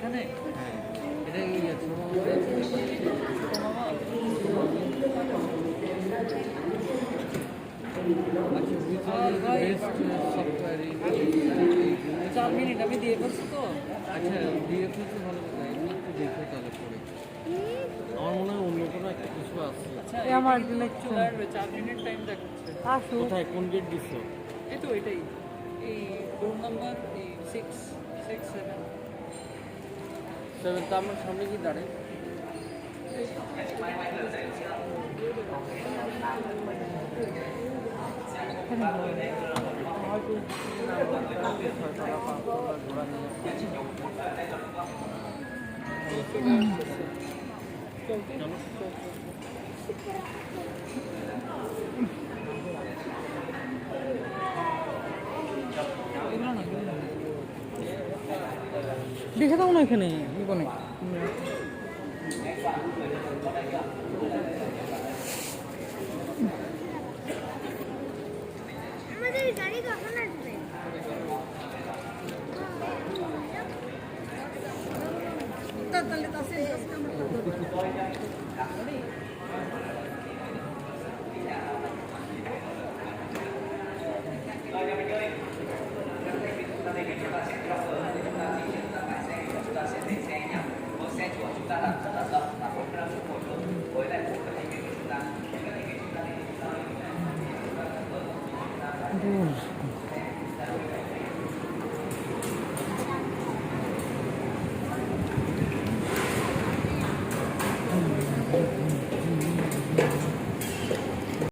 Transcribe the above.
এখানে হ্যাঁ এটা কি ছোটো মামা ছোট মামা আচ্ছা বেস্ট সফটওয়্যার 4 মিনিট আমি দিয়ে ফেলছি তো। আচ্ছা দিয়ে ফেলতে ভালো কথা এমনি একটু দেখো তাহলে পরে আমার মনে হয় অন্য কোনো একটা কিছু আছে আচ্ছা এই আমার চলে আসবে 4 মিনিট টাইম দেখাচ্ছে। আসো কোথায় কোন গেট দিছো এই তো এটাই এই রুম নাম্বার এই 6 6 7 সেভেন তো আমার সামনে কি দাঁড়ায় হয়তো ছয়তলা পাঁচতলা ঘোরা দেখে দাও না এখানে জীবনে আমাদের গাড়ি কখন আসবে? তাহলে তো নিয়ে